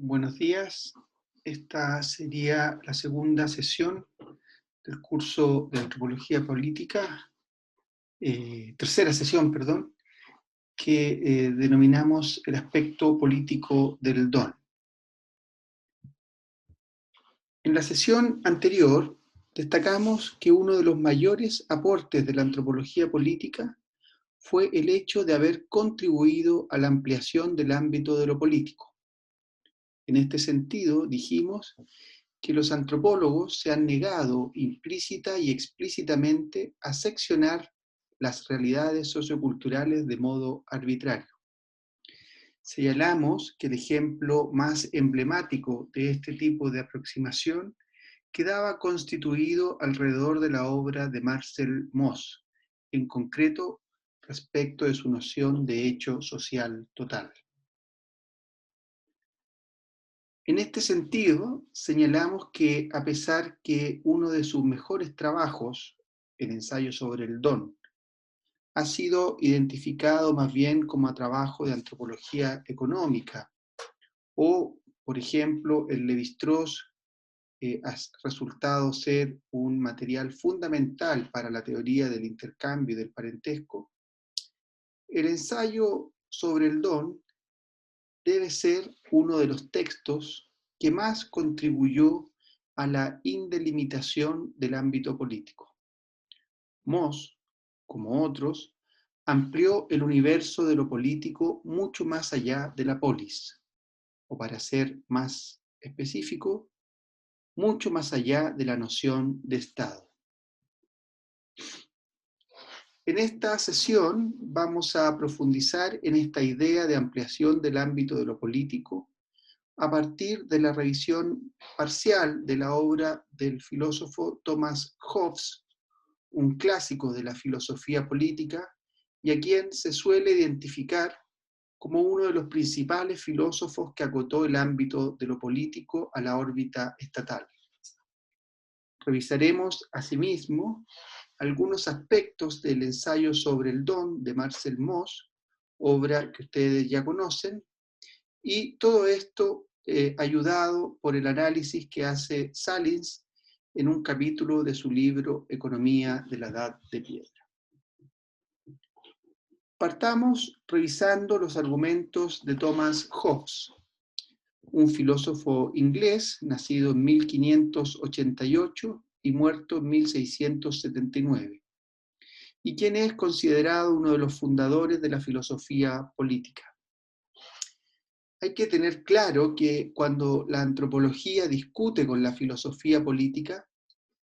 Buenos días. Esta sería la segunda sesión del curso de Antropología Política, tercera sesión, perdón, que denominamos el aspecto político del don. En la sesión anterior destacamos que uno de los mayores aportes de la antropología política fue el hecho de haber contribuido a la ampliación del ámbito de lo político. En este sentido, dijimos que los antropólogos se han negado implícita y explícitamente a seccionar las realidades socioculturales de modo arbitrario. Señalamos que el ejemplo más emblemático de este tipo de aproximación quedaba constituido alrededor de la obra de Marcel Mauss, en concreto respecto de su noción de hecho social total. En este sentido, señalamos que a pesar que uno de sus mejores trabajos, el ensayo sobre el don, ha sido identificado más bien como trabajo de antropología económica, o, por ejemplo, el Lévi-Strauss ha resultado ser un material fundamental para la teoría del intercambio y del parentesco, el ensayo sobre el don debe ser uno de los textos que más contribuyó a la indelimitación del ámbito político. Mauss, como otros, amplió el universo de lo político mucho más allá de la polis, o para ser más específico, mucho más allá de la noción de Estado. En esta sesión vamos a profundizar en esta idea de ampliación del ámbito de lo político a partir de la revisión parcial de la obra del filósofo Thomas Hobbes, un clásico de la filosofía política y a quien se suele identificar como uno de los principales filósofos que acotó el ámbito de lo político a la órbita estatal. Revisaremos asimismo algunos aspectos del ensayo sobre el don de Marcel Mauss, obra que ustedes ya conocen, y todo esto ayudado por el análisis que hace Salins en un capítulo de su libro Economía de la Edad de Piedra. Partamos revisando los argumentos de Thomas Hobbes, un filósofo inglés nacido en 1588 y muerto en 1679, y quien es considerado uno de los fundadores de la filosofía política. Hay que tener claro que cuando la antropología discute con la filosofía política,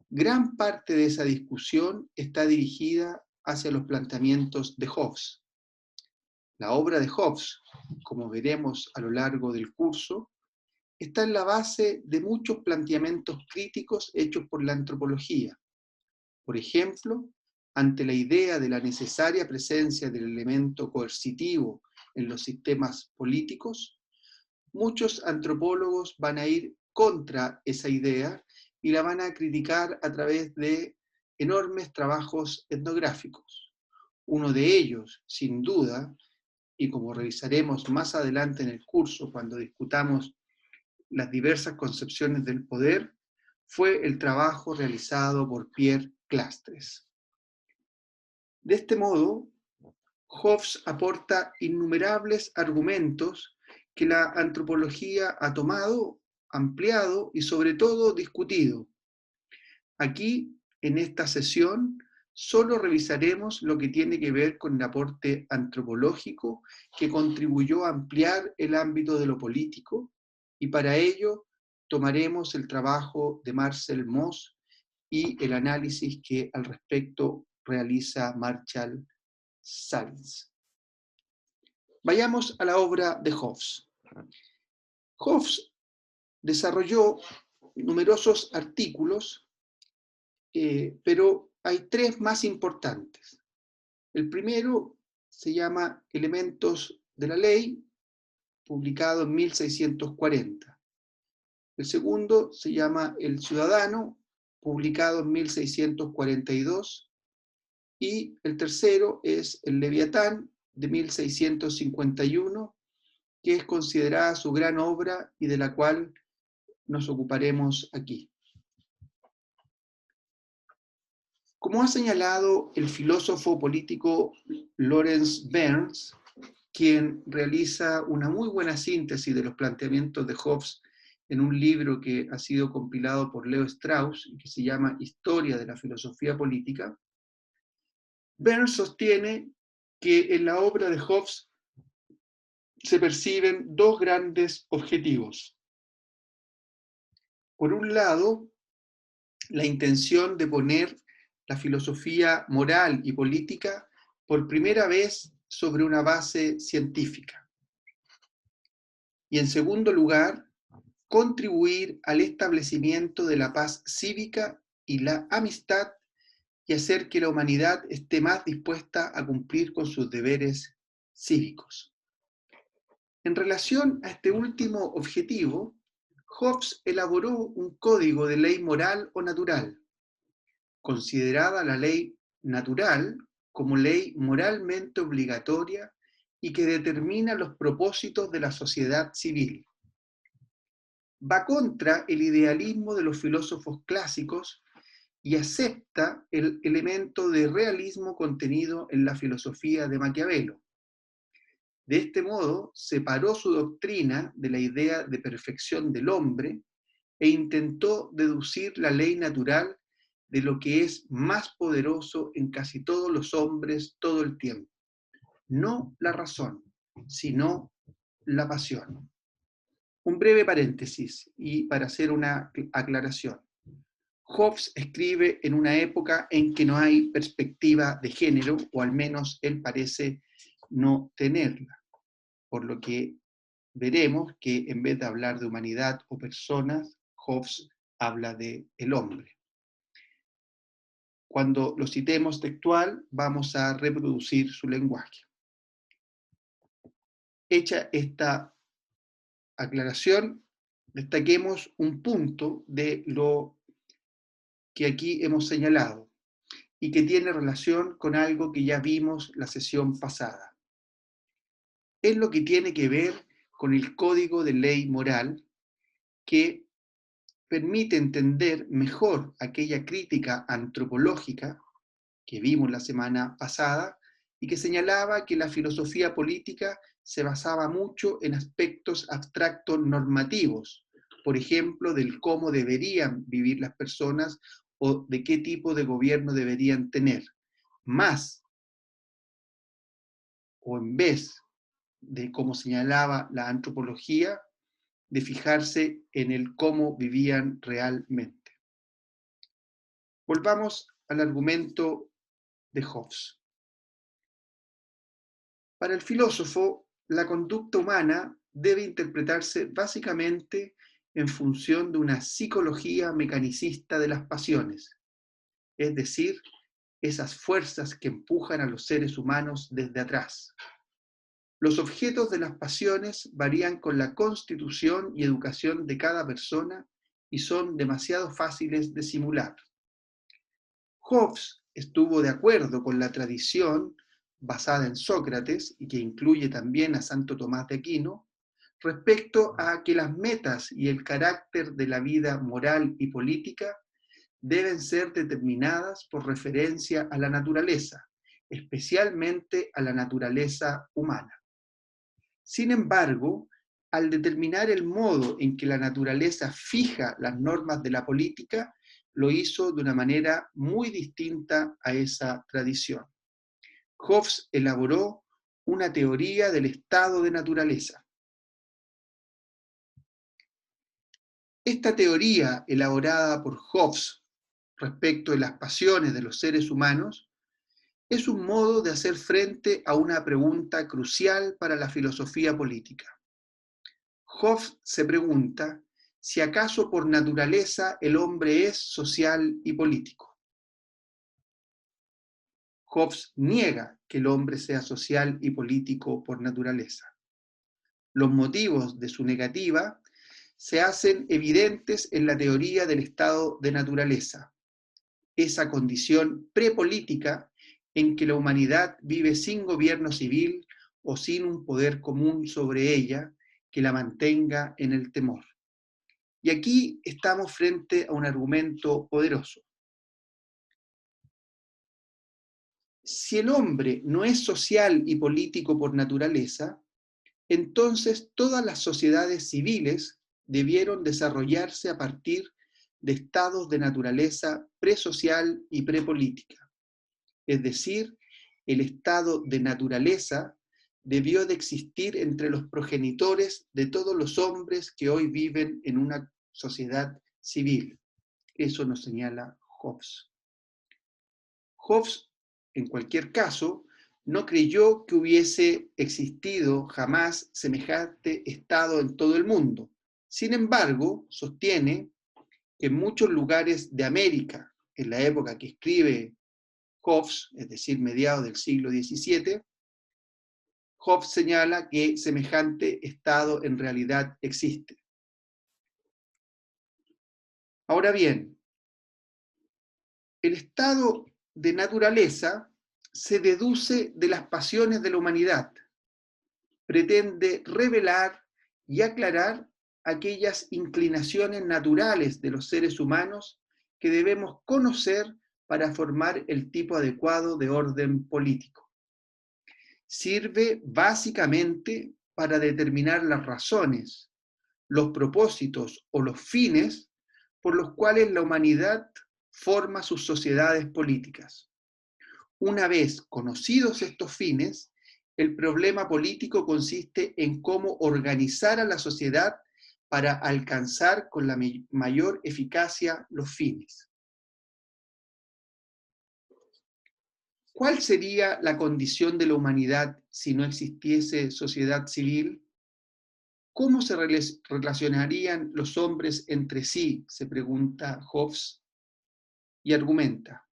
gran parte de esa discusión está dirigida hacia los planteamientos de Hobbes. La obra de Hobbes, como veremos a lo largo del curso, está en la base de muchos planteamientos críticos hechos por la antropología. Por ejemplo, ante la idea de la necesaria presencia del elemento coercitivo en los sistemas políticos, muchos antropólogos van a ir contra esa idea y la van a criticar a través de enormes trabajos etnográficos. Uno de ellos, sin duda, y como revisaremos más adelante en el curso cuando discutamos las diversas concepciones del poder, fue el trabajo realizado por Pierre Clastres. De este modo, Hobbes aporta innumerables argumentos que la antropología ha tomado, ampliado y sobre todo discutido. Aquí, en esta sesión, solo revisaremos lo que tiene que ver con el aporte antropológico que contribuyó a ampliar el ámbito de lo político, y para ello tomaremos el trabajo de Marcel Mauss y el análisis que al respecto realiza Marshall Salins. Vayamos a la obra de Hobbes. Hobbes desarrolló numerosos artículos, pero hay tres más importantes. El primero se llama Elementos de la Ley, publicado en 1640. El segundo se llama El Ciudadano, publicado en 1642. Y el tercero es El Leviatán, de 1651, que es considerada su gran obra y de la cual nos ocuparemos aquí. Como ha señalado el filósofo político Lawrence Burns, quien realiza una muy buena síntesis de los planteamientos de Hobbes en un libro que ha sido compilado por Leo Strauss y que se llama Historia de la Filosofía Política, Burns sostiene que en la obra de Hobbes se perciben dos grandes objetivos. Por un lado, la intención de poner la filosofía moral y política por primera vez sobre una base científica. Y en segundo lugar, contribuir al establecimiento de la paz cívica y la amistad y hacer que la humanidad esté más dispuesta a cumplir con sus deberes cívicos. En relación a este último objetivo, Hobbes elaboró un código de ley moral o natural, considerada la ley natural como ley moralmente obligatoria y que determina los propósitos de la sociedad civil. Va contra el idealismo de los filósofos clásicos y acepta el elemento de realismo contenido en la filosofía de Maquiavelo. De este modo, separó su doctrina de la idea de perfección del hombre e intentó deducir la ley natural de lo que es más poderoso en casi todos los hombres todo el tiempo. No la razón, sino la pasión. Un breve paréntesis y para hacer una aclaración. Hobbes escribe en una época en que no hay perspectiva de género, o al menos él parece no tenerla, por lo que veremos que en vez de hablar de humanidad o personas, Hobbes habla de el hombre. Cuando lo citemos textual, vamos a reproducir su lenguaje. Hecha esta aclaración, destaquemos un punto de lo que aquí hemos señalado y que tiene relación con algo que ya vimos la sesión pasada. Es lo que tiene que ver con el código de ley moral que permite entender mejor aquella crítica antropológica que vimos la semana pasada y que señalaba que la filosofía política se basaba mucho en aspectos abstractos normativos, por ejemplo, del cómo deberían vivir las personas o de qué tipo de gobierno deberían tener, más o en vez de, como señalaba la antropología, de fijarse en el cómo vivían realmente. Volvamos al argumento de Hobbes. Para el filósofo, la conducta humana debe interpretarse básicamente en función de una psicología mecanicista de las pasiones, es decir, esas fuerzas que empujan a los seres humanos desde atrás. Los objetos de las pasiones varían con la constitución y educación de cada persona y son demasiado fáciles de simular. Hobbes estuvo de acuerdo con la tradición basada en Sócrates y que incluye también a Santo Tomás de Aquino, respecto a que las metas y el carácter de la vida moral y política deben ser determinadas por referencia a la naturaleza, especialmente a la naturaleza humana. Sin embargo, al determinar el modo en que la naturaleza fija las normas de la política, lo hizo de una manera muy distinta a esa tradición. Hobbes elaboró una teoría del estado de naturaleza. Esta teoría, elaborada por Hobbes respecto de las pasiones de los seres humanos, es un modo de hacer frente a una pregunta crucial para la filosofía política. Hobbes se pregunta si acaso por naturaleza el hombre es social y político. Hobbes niega que el hombre sea social y político por naturaleza. Los motivos de su negativa se hacen evidentes en la teoría del estado de naturaleza, esa condición prepolítica en que la humanidad vive sin gobierno civil o sin un poder común sobre ella, que la mantenga en el temor. Y aquí estamos frente a un argumento poderoso. Si el hombre no es social y político por naturaleza, entonces todas las sociedades civiles debieron desarrollarse a partir de estados de naturaleza presocial y prepolítica. Es decir, el estado de naturaleza debió de existir entre los progenitores de todos los hombres que hoy viven en una sociedad civil. Eso nos señala Hobbes. Hobbes, en cualquier caso, no creyó que hubiese existido jamás semejante estado en todo el mundo. Sin embargo, sostiene que en muchos lugares de América, en la época que escribe Hobbes, es decir, mediados del siglo XVII, Hobbes señala que semejante estado en realidad existe. Ahora bien, el estado de naturaleza se deduce de las pasiones de la humanidad. Pretende revelar y aclarar aquellas inclinaciones naturales de los seres humanos que debemos conocer para formar el tipo adecuado de orden político. Sirve básicamente para determinar las razones, los propósitos o los fines por los cuales la humanidad forma sus sociedades políticas. Una vez conocidos estos fines, el problema político consiste en cómo organizar a la sociedad para alcanzar con la mayor eficacia los fines. ¿Cuál sería la condición de la humanidad si no existiese sociedad civil? ¿Cómo se relacionarían los hombres entre sí?, se pregunta Hobbes, y argumenta.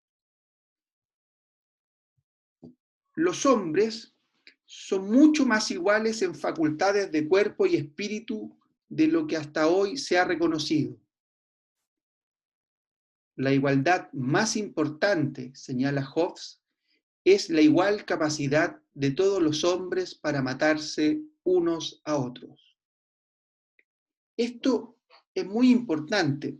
Los hombres son mucho más iguales en facultades de cuerpo y espíritu de lo que hasta hoy se ha reconocido. La igualdad más importante, señala Hobbes, es la igual capacidad de todos los hombres para matarse unos a otros. Esto es muy importante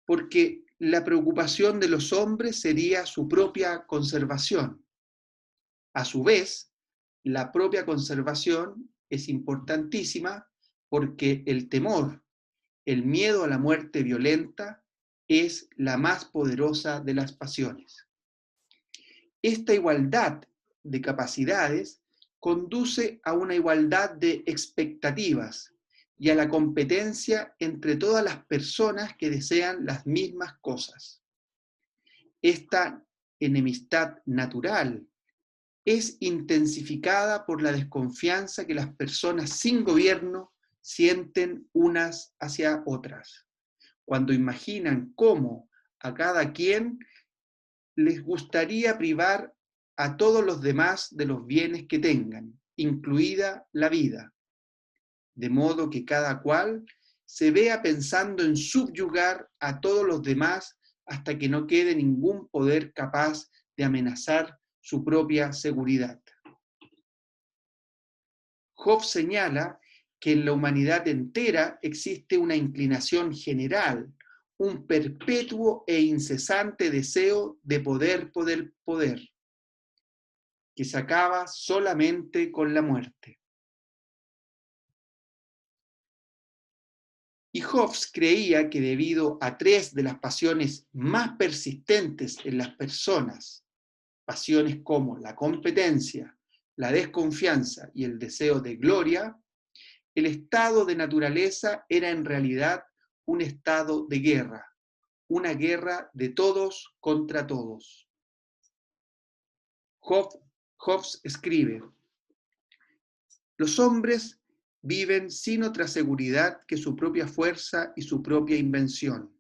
porque la preocupación de los hombres sería su propia conservación. A su vez, la propia conservación es importantísima porque el temor, el miedo a la muerte violenta, es la más poderosa de las pasiones. Esta igualdad de capacidades conduce a una igualdad de expectativas y a la competencia entre todas las personas que desean las mismas cosas. Esta enemistad natural es intensificada por la desconfianza que las personas sin gobierno sienten unas hacia otras, cuando imaginan cómo a cada quien les gustaría privar a todos los demás de los bienes que tengan, incluida la vida, de modo que cada cual se vea pensando en subyugar a todos los demás hasta que no quede ningún poder capaz de amenazar su propia seguridad. Hobbes señala que en la humanidad entera existe una inclinación general, un perpetuo e incesante deseo de poder, que se acaba solamente con la muerte. Y Hobbes creía que debido a tres de las pasiones más persistentes en las personas, pasiones como la competencia, la desconfianza y el deseo de gloria, el estado de naturaleza era en realidad un estado de guerra, una guerra de todos contra todos. Hobbes escribe: los hombres viven sin otra seguridad que su propia fuerza y su propia invención.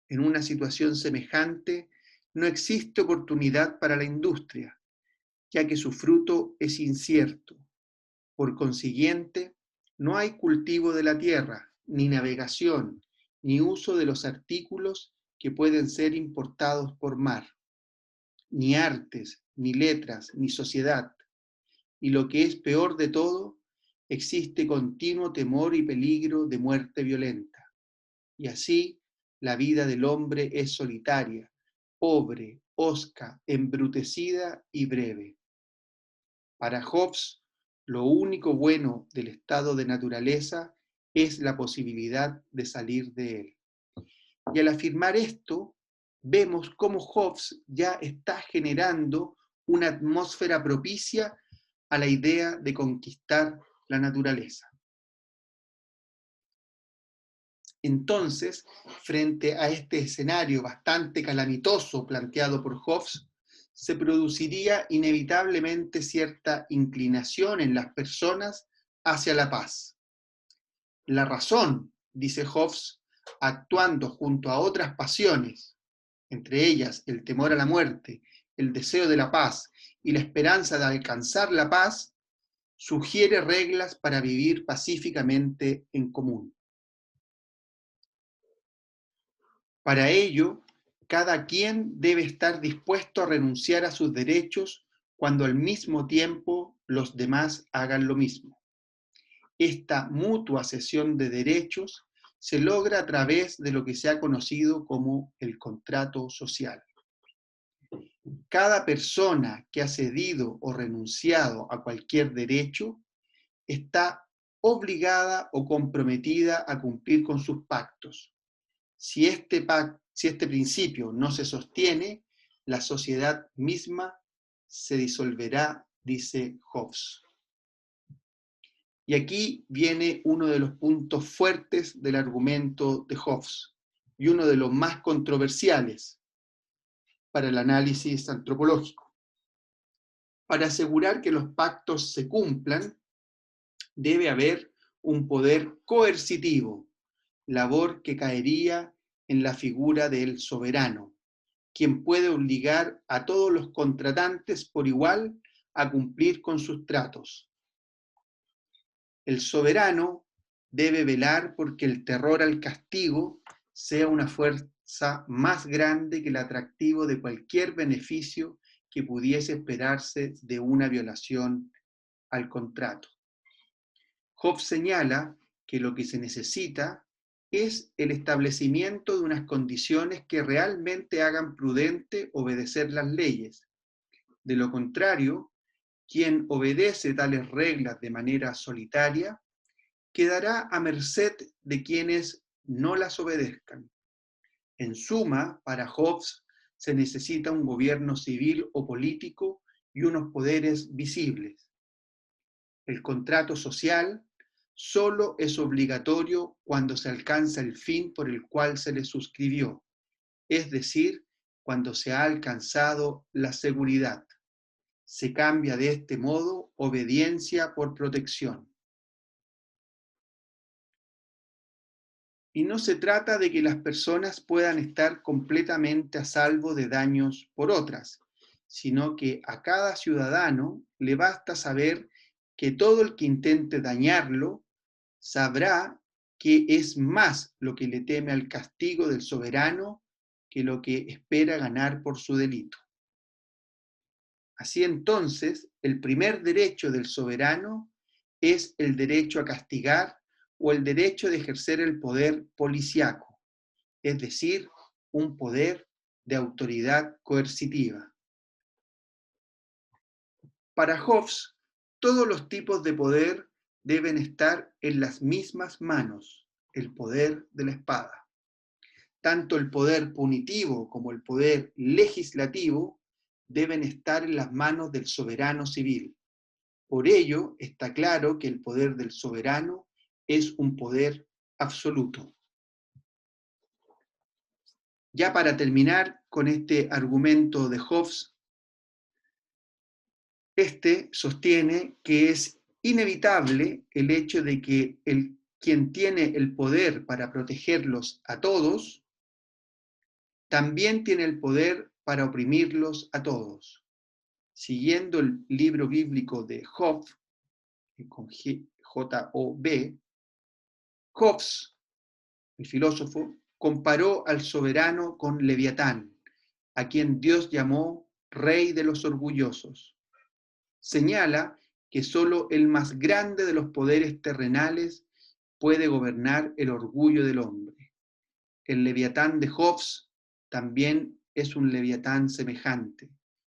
En una situación semejante, no existe oportunidad para la industria, ya que su fruto es incierto. Por consiguiente, no hay cultivo de la tierra, ni navegación, ni uso de los artículos que pueden ser importados por mar, ni artes, ni letras, ni sociedad. Y lo que es peor de todo, existe continuo temor y peligro de muerte violenta. Y así, la vida del hombre es solitaria, pobre, hosca, embrutecida y breve. Para Hobbes, lo único bueno del estado de naturaleza es la posibilidad de salir de él. Y al afirmar esto, vemos cómo Hobbes ya está generando una atmósfera propicia a la idea de conquistar la naturaleza. Entonces, frente a este escenario bastante calamitoso planteado por Hobbes, se produciría inevitablemente cierta inclinación en las personas hacia la paz. La razón, dice Hobbes, actuando junto a otras pasiones, entre ellas el temor a la muerte, el deseo de la paz y la esperanza de alcanzar la paz, sugiere reglas para vivir pacíficamente en común. Para ello, cada quien debe estar dispuesto a renunciar a sus derechos cuando al mismo tiempo los demás hagan lo mismo. Esta mutua cesión de derechos se logra a través de lo que se ha conocido como el contrato social. Cada persona que ha cedido o renunciado a cualquier derecho está obligada o comprometida a cumplir con sus pactos. Si este principio no se sostiene, la sociedad misma se disolverá, dice Hobbes. Y aquí viene uno de los puntos fuertes del argumento de Hobbes y uno de los más controversiales para el análisis antropológico. Para asegurar que los pactos se cumplan, debe haber un poder coercitivo, labor que caería en la figura del soberano, quien puede obligar a todos los contratantes por igual a cumplir con sus tratos. El soberano debe velar porque el terror al castigo sea una fuerza más grande que el atractivo de cualquier beneficio que pudiese esperarse de una violación al contrato. Hobbes señala que lo que se necesita es el establecimiento de unas condiciones que realmente hagan prudente obedecer las leyes. De lo contrario, quien obedece tales reglas de manera solitaria quedará a merced de quienes no las obedezcan. En suma, para Hobbes se necesita un gobierno civil o político y unos poderes visibles. El contrato social solo es obligatorio cuando se alcanza el fin por el cual se le suscribió, es decir, cuando se ha alcanzado la seguridad. Se cambia de este modo obediencia por protección. Y no se trata de que las personas puedan estar completamente a salvo de daños por otras, sino que a cada ciudadano le basta saber que todo el que intente dañarlo sabrá que es más lo que le teme al castigo del soberano que lo que espera ganar por su delito. Así entonces, el primer derecho del soberano es el derecho a castigar o el derecho de ejercer el poder policíaco, es decir, un poder de autoridad coercitiva. Para Hobbes, todos los tipos de poder deben estar en las mismas manos, el poder de la espada. Tanto el poder punitivo como el poder legislativo deben estar en las manos del soberano civil. Por ello, está claro que el poder del soberano es un poder absoluto. Ya para terminar con este argumento de Hobbes, este sostiene que es inevitable el hecho de que quien tiene el poder para protegerlos a todos, también tiene el poder para oprimirlos a todos. Siguiendo el libro bíblico de Job, con J-O-B, Hobbes, el filósofo, comparó al soberano con Leviatán, a quien Dios llamó rey de los orgullosos. Señala que solo el más grande de los poderes terrenales puede gobernar el orgullo del hombre. El Leviatán de Hobbes también es un Leviatán semejante,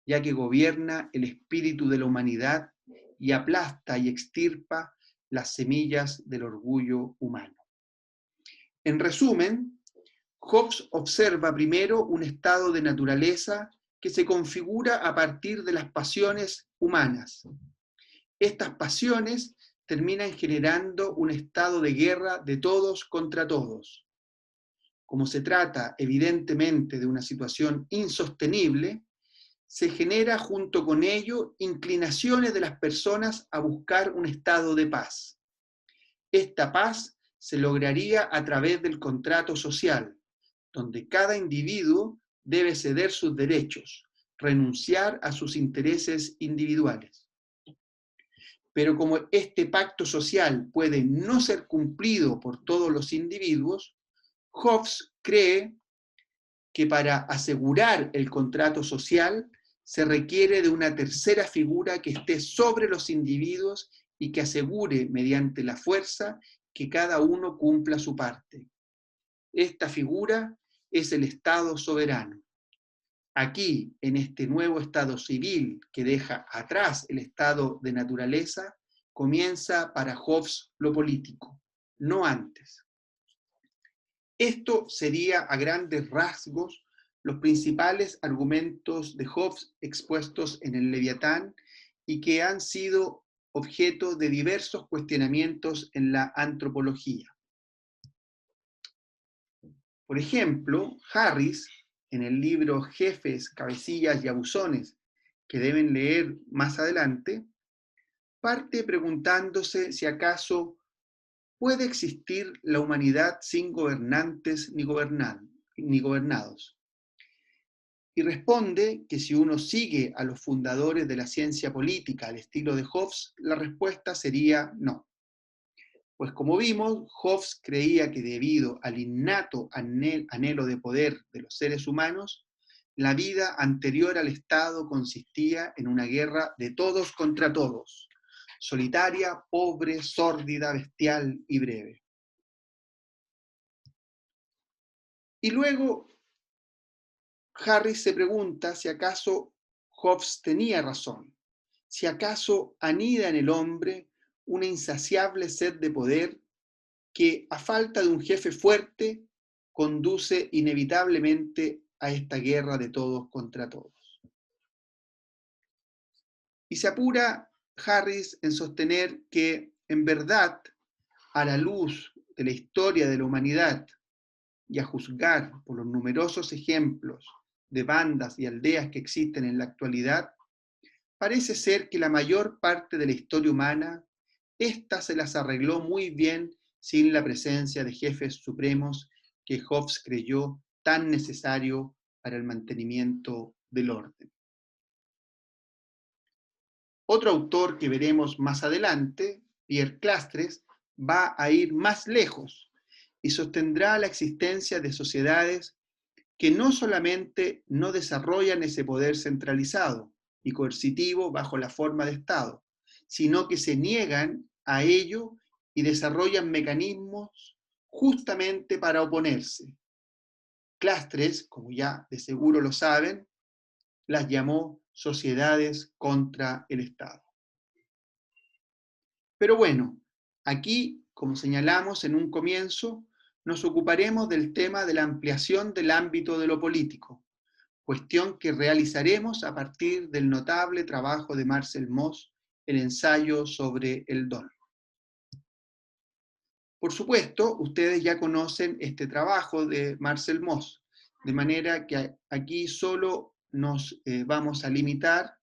ya que gobierna el espíritu de la humanidad y aplasta y extirpa las semillas del orgullo humano. En resumen, Hobbes observa primero un estado de naturaleza que se configura a partir de las pasiones humanas. Estas pasiones terminan generando un estado de guerra de todos contra todos. Como se trata evidentemente de una situación insostenible, se genera junto con ello inclinaciones de las personas a buscar un estado de paz. Esta paz se lograría a través del contrato social, donde cada individuo debe ceder sus derechos, renunciar a sus intereses individuales. Pero como este pacto social puede no ser cumplido por todos los individuos, Hobbes cree que para asegurar el contrato social se requiere de una tercera figura que esté sobre los individuos y que asegure mediante la fuerza que cada uno cumpla su parte. Esta figura es el Estado soberano. Aquí, en este nuevo Estado civil que deja atrás el estado de naturaleza, comienza para Hobbes lo político, no antes. Esto sería a grandes rasgos los principales argumentos de Hobbes expuestos en el Leviatán y que han sido objeto de diversos cuestionamientos en la antropología. Por ejemplo, Harris, en el libro Jefes, Cabecillas y Abusones, que deben leer más adelante, parte preguntándose si acaso puede existir la humanidad sin gobernantes ni gobernados. Y responde que si uno sigue a los fundadores de la ciencia política al estilo de Hobbes, la respuesta sería no. Pues como vimos, Hobbes creía que debido al innato anhelo de poder de los seres humanos, la vida anterior al Estado consistía en una guerra de todos contra todos, solitaria, pobre, sórdida, bestial y breve. Y luego Harris se pregunta si acaso Hobbes tenía razón, si acaso anida en el hombre una insaciable sed de poder que, a falta de un jefe fuerte, conduce inevitablemente a esta guerra de todos contra todos. Y se apura Harris en sostener que, en verdad, a la luz de la historia de la humanidad y a juzgar por los numerosos ejemplos de bandas y aldeas que existen en la actualidad, parece ser que la mayor parte de la historia humana, ésta se las arregló muy bien sin la presencia de jefes supremos que Hobbes creyó tan necesario para el mantenimiento del orden. Otro autor que veremos más adelante, Pierre Clastres, va a ir más lejos y sostendrá la existencia de sociedades que no solamente no desarrollan ese poder centralizado y coercitivo bajo la forma de Estado, sino que se niegan a ello y desarrollan mecanismos justamente para oponerse. Clastres, como ya de seguro lo saben, las llamó sociedades contra el Estado. Pero bueno, aquí, como señalamos en un comienzo, nos ocuparemos del tema de la ampliación del ámbito de lo político, cuestión que realizaremos a partir del notable trabajo de Marcel Mauss, el ensayo sobre el don. Por supuesto, ustedes ya conocen este trabajo de Marcel Mauss, de manera que aquí solo nos vamos a limitar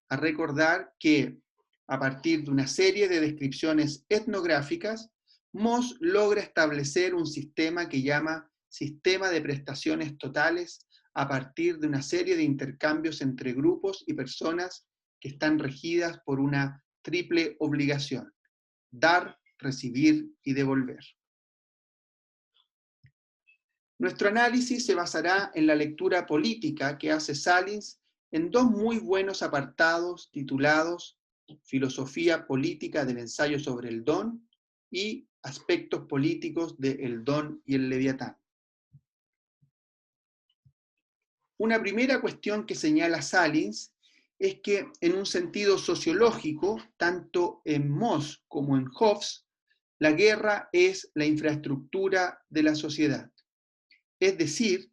a recordar que a partir de una serie de descripciones etnográficas, Mauss logra establecer un sistema que llama sistema de prestaciones totales a partir de una serie de intercambios entre grupos y personas que están regidas por una triple obligación: dar, recibir y devolver. Nuestro análisis se basará en la lectura política que hace Salins en dos muy buenos apartados titulados filosofía política del ensayo sobre el don y aspectos políticos de El don y el Leviatán. Una primera cuestión que señala Salins es que en un sentido sociológico, tanto en Moss como en Hobbes, la guerra es la infraestructura de la sociedad. Es decir,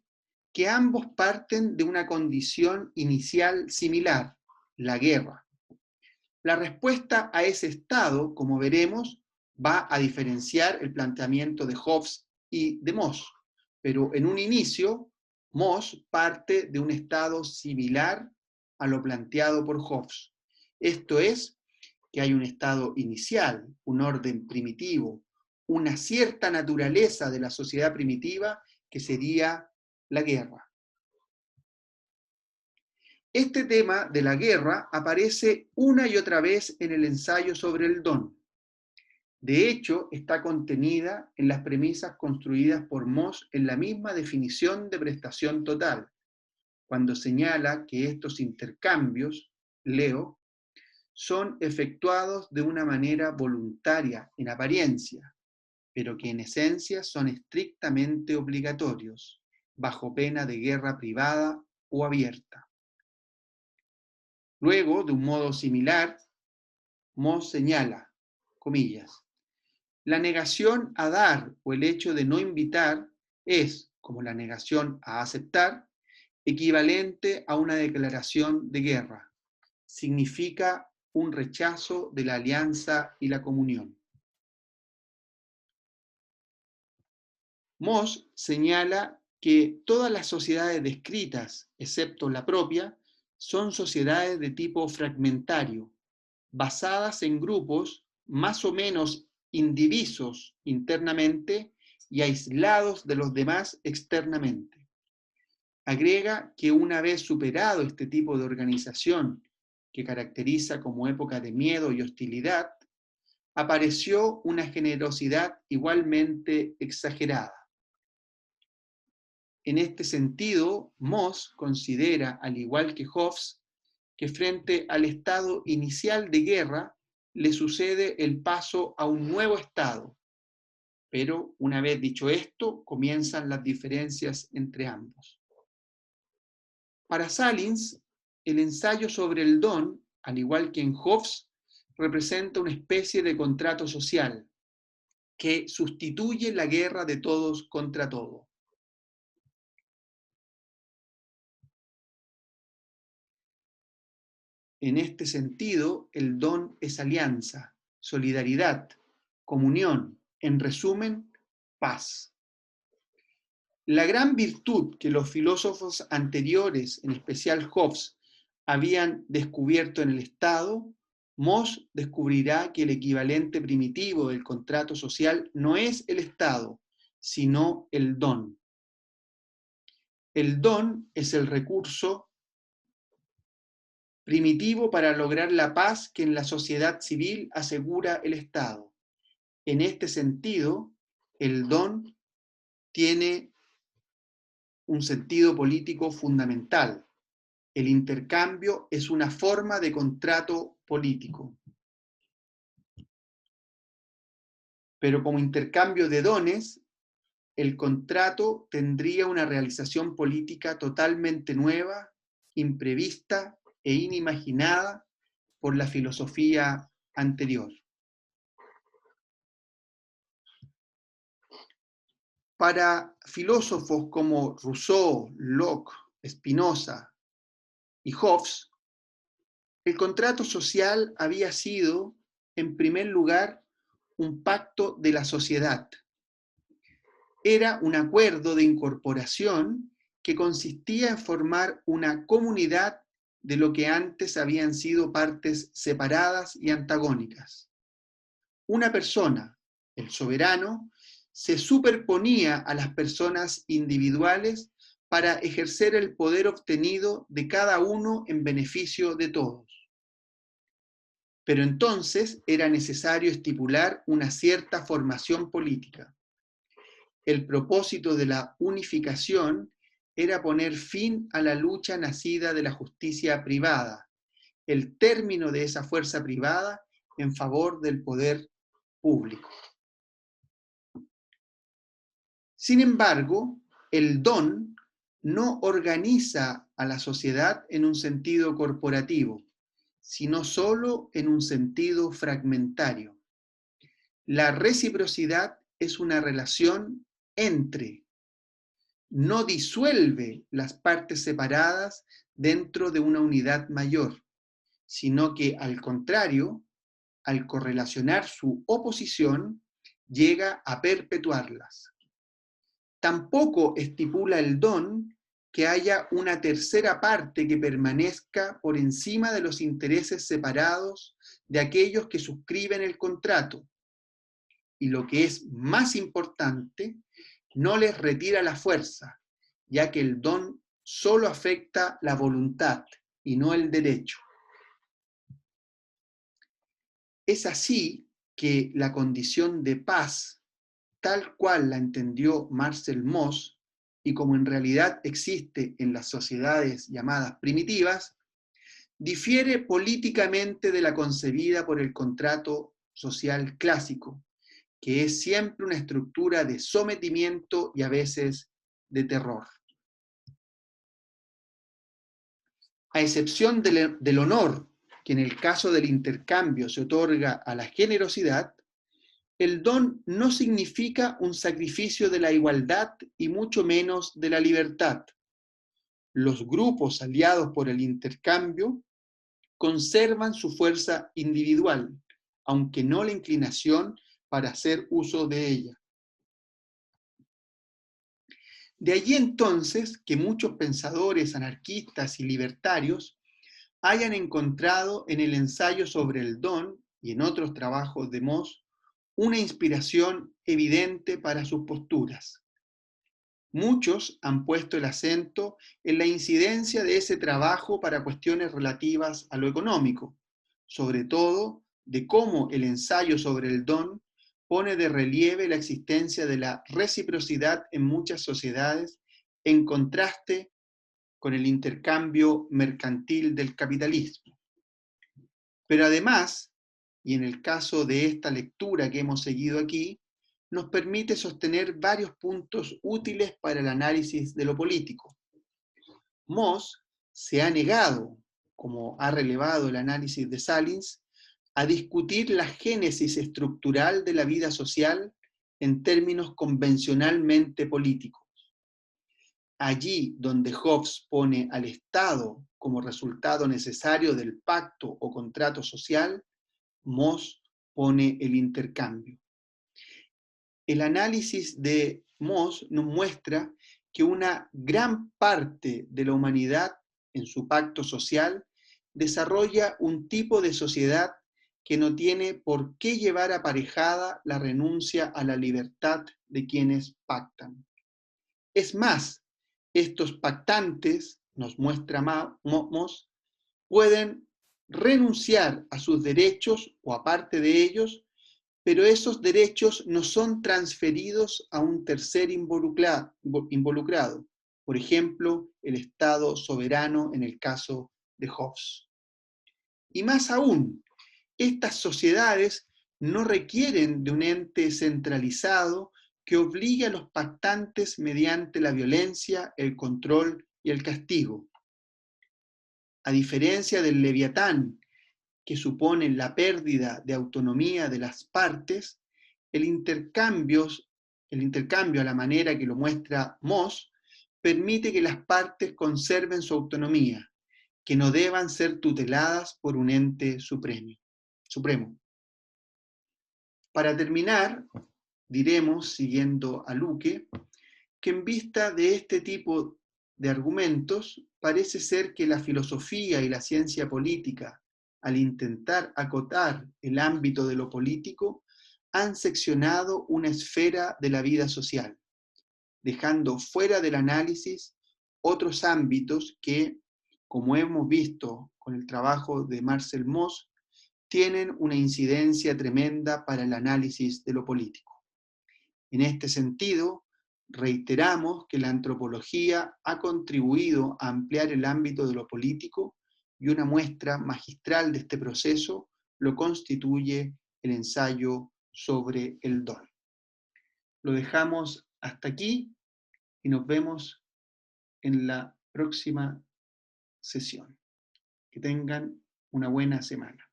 que ambos parten de una condición inicial similar, la guerra. La respuesta a ese estado, como veremos, va a diferenciar el planteamiento de Hobbes y de Moss, pero en un inicio, Moss parte de un estado similar a lo planteado por Hobbes. Esto es, que hay un estado inicial, un orden primitivo, una cierta naturaleza de la sociedad primitiva que sería la guerra. Este tema de la guerra aparece una y otra vez en el ensayo sobre el don. De hecho, está contenida en las premisas construidas por Moss en la misma definición de prestación total, cuando señala que estos intercambios, leo, son efectuados de una manera voluntaria en apariencia, pero que en esencia son estrictamente obligatorios, bajo pena de guerra privada o abierta. Luego, de un modo similar, Moss señala, comillas, la negación a dar o el hecho de no invitar es, como la negación a aceptar, equivalente a una declaración de guerra. Significa un rechazo de la alianza y la comunión. Moss señala que todas las sociedades descritas, excepto la propia, son sociedades de tipo fragmentario, basadas en grupos más o menos indivisos internamente y aislados de los demás externamente. Agrega que una vez superado este tipo de organización, que caracteriza como época de miedo y hostilidad, apareció una generosidad igualmente exagerada. En este sentido, Moss considera, al igual que Hobbes, que frente al estado inicial de guerra le sucede el paso a un nuevo estado. Pero una vez dicho esto, comienzan las diferencias entre ambos. Para Salins, el ensayo sobre el don, al igual que en Hobbes, representa una especie de contrato social que sustituye la guerra de todos contra todos. En este sentido, el don es alianza, solidaridad, comunión, en resumen, paz. La gran virtud que los filósofos anteriores, en especial Hobbes, habían descubierto en el Estado, Moss descubrirá que el equivalente primitivo del contrato social no es el Estado, sino el don. El don es el recurso primitivo para lograr la paz que en la sociedad civil asegura el Estado. En este sentido, el don tiene un sentido político fundamental. El intercambio es una forma de contrato político. Pero como intercambio de dones, el contrato tendría una realización política totalmente nueva, imprevista e inimaginada por la filosofía anterior. Para filósofos como Rousseau, Locke, Spinoza y Hobbes, el contrato social había sido, en primer lugar, un pacto de la sociedad. Era un acuerdo de incorporación que consistía en formar una comunidad de lo que antes habían sido partes separadas y antagónicas. Una persona, el soberano, se superponía a las personas individuales para ejercer el poder obtenido de cada uno en beneficio de todos. Pero entonces era necesario estipular una cierta formación política. El propósito de la unificación era poner fin a la lucha nacida de la justicia privada, el término de esa fuerza privada en favor del poder público. Sin embargo, el don no organiza a la sociedad en un sentido corporativo, sino solo en un sentido fragmentario. La reciprocidad es una relación entre, no disuelve las partes separadas dentro de una unidad mayor, sino que al contrario, al correlacionar su oposición, llega a perpetuarlas. Tampoco estipula el don que haya una tercera parte que permanezca por encima de los intereses separados de aquellos que suscriben el contrato. Y lo que es más importante, no les retira la fuerza, ya que el don solo afecta la voluntad y no el derecho. Es así que la condición de paz, tal cual la entendió Marcel Mauss, y como en realidad existe en las sociedades llamadas primitivas, difiere políticamente de la concebida por el contrato social clásico, que es siempre una estructura de sometimiento y a veces de terror. A excepción del honor, que en el caso del intercambio se otorga a la generosidad, el don no significa un sacrificio de la igualdad y mucho menos de la libertad. Los grupos aliados por el intercambio conservan su fuerza individual, aunque no la inclinación para hacer uso de ella. De allí entonces que muchos pensadores anarquistas y libertarios hayan encontrado en el ensayo sobre el don y en otros trabajos de Mauss una inspiración evidente para sus posturas. Muchos han puesto el acento en la incidencia de ese trabajo para cuestiones relativas a lo económico, sobre todo de cómo el ensayo sobre el don pone de relieve la existencia de la reciprocidad en muchas sociedades en contraste con el intercambio mercantil del capitalismo. Pero además, y en el caso de esta lectura que hemos seguido aquí, nos permite sostener varios puntos útiles para el análisis de lo político. Mauss se ha negado, como ha relevado el análisis de Salins, a discutir la génesis estructural de la vida social en términos convencionalmente políticos. Allí donde Hobbes pone al Estado como resultado necesario del pacto o contrato social, Mauss pone el intercambio. El análisis de Mauss nos muestra que una gran parte de la humanidad en su pacto social desarrolla un tipo de sociedad que no tiene por qué llevar aparejada la renuncia a la libertad de quienes pactan. Es más, estos pactantes, nos muestra Mauss, pueden renunciar a sus derechos o a parte de ellos, pero esos derechos no son transferidos a un tercer involucrado, por ejemplo, el Estado soberano en el caso de Hobbes. Y más aún, estas sociedades no requieren de un ente centralizado que obligue a los pactantes mediante la violencia, el control y el castigo. A diferencia del Leviatán, que supone la pérdida de autonomía de las partes, el intercambio a la manera que lo muestra Mauss, permite que las partes conserven su autonomía, que no deban ser tuteladas por un ente supremo. Para terminar, diremos, siguiendo a Luque, que en vista de este tipo de argumentos, parece ser que la filosofía y la ciencia política, al intentar acotar el ámbito de lo político, han seccionado una esfera de la vida social, dejando fuera del análisis otros ámbitos que, como hemos visto con el trabajo de Marcel Mauss, tienen una incidencia tremenda para el análisis de lo político. En este sentido, reiteramos que la antropología ha contribuido a ampliar el ámbito de lo político y una muestra magistral de este proceso lo constituye el ensayo sobre el don. Lo dejamos hasta aquí y nos vemos en la próxima sesión. Que tengan una buena semana.